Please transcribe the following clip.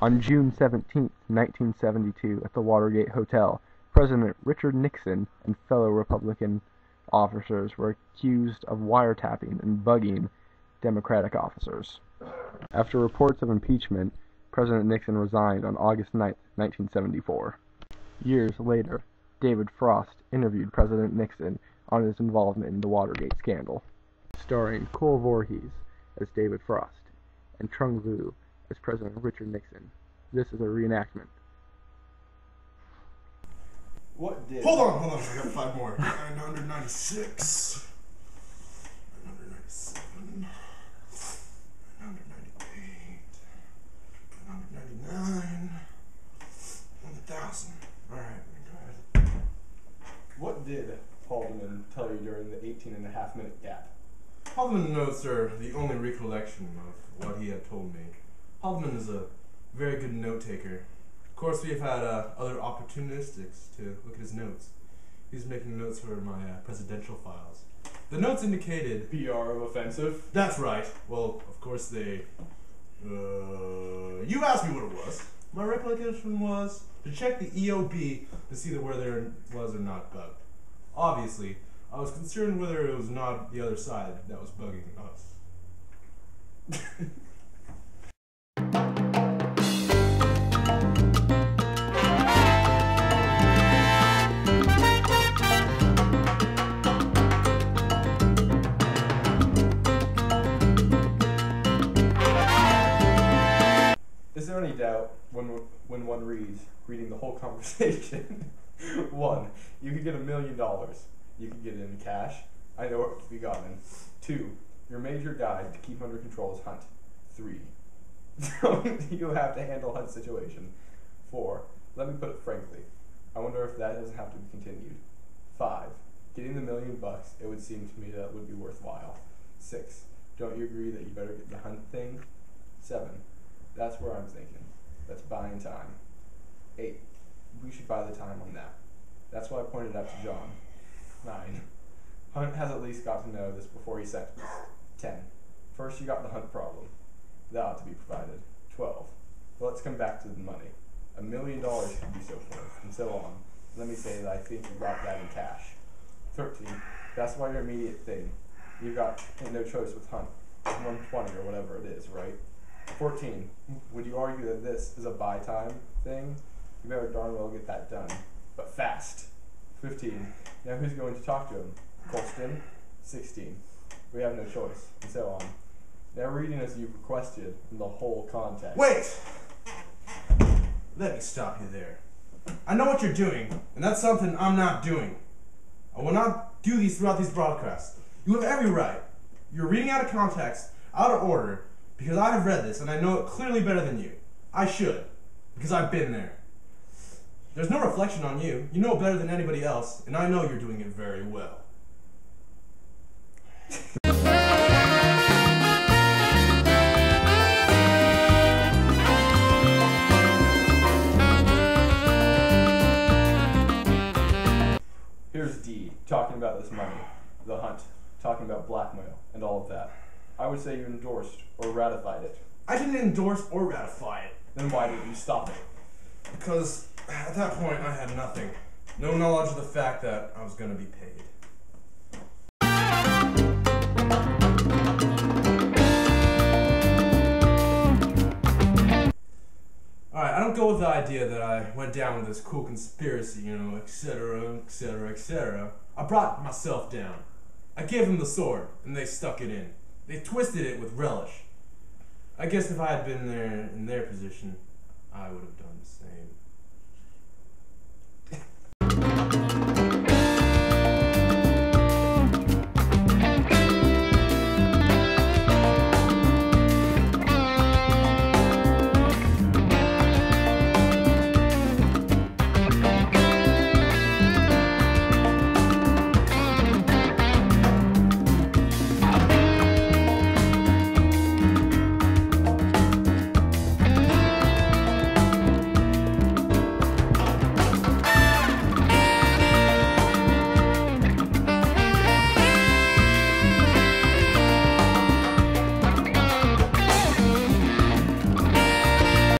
On June 17, 1972, at the Watergate Hotel, President Richard Nixon and fellow Republican officers were accused of wiretapping and bugging Democratic officers. After reports of impeachment, President Nixon resigned on August 9, 1974. Years later, David Frost interviewed President Nixon on his involvement in the Watergate scandal, starring Cole Voorhees as David Frost and Trung Vu as President Richard Nixon. This is a reenactment. What did... Hold on, I got 5 more. 996. 997. 998. 999. 1,000. Alright, go ahead. What did Haldeman tell you during the 18.5-minute gap? Haldeman notes are the only recollection of what he had told me. Haldeman is a very good note-taker. Of course, we've had other opportunistics to look at his notes. He's making notes for my presidential files. The notes indicated... PR of offensive? That's right. Well, of course they... You asked me what it was. My recollection was to check the EOB to see where there was or not bugged. Obviously, I was concerned whether it was not the other side that was bugging us. Is there any doubt when one reading the whole conversation? 1. You could get $1 million. You could get it in cash. I know it could be gotten. 2. Your major guide to keep under control is Hunt. 3. You have to handle Hunt's situation. 4. Let me put it frankly. I wonder if that doesn't have to be continued. 5. Getting the $1 million, it would seem to me that would be worthwhile. 6. Don't you agree that you better get the Hunt thing? 7. That's where I'm thinking. That's buying time. 8. We should buy the time on that. That's why I pointed out to John. 9. Hunt has at least got to know this before he sentences. 10. First you got the Hunt problem. That ought to be provided. 12. But let's come back to the money. $1 million could be so forth, and so on. Let me say that I think you got that in cash. 13. That's why your immediate thing. You've got no choice with Hunt. 120 or whatever it is, right? 14. Would you argue that this is a buy time thing? You better darn well get that done. But fast. 15. Now who's going to talk to him? Colston? 16. We have no choice, and so on. Now reading as you've requested in the whole context. Wait! Let me stop you there. I know what you're doing, and that's something I'm not doing. I will not do these throughout these broadcasts. You have every right. You're reading out of context, out of order, because I have read this, and I know it clearly better than you. I should, because I've been there. There's no reflection on you. You know it better than anybody else, and I know you're doing it very well. Here's D, talking about this money, the Hunt, talking about blackmail, and all of that. I would say you endorsed or ratified it. I didn't endorse or ratify it. Then why didn't you stop it? Because at that point I had nothing. No knowledge of the fact that I was going to be paid. Alright, I don't go with the idea that I went down with this cool conspiracy, you know, etc., etc., etc. I brought myself down. I gave them the sword, and they stuck it in. They twisted it with relish. I guess if I had been there in their position, I would have done the same.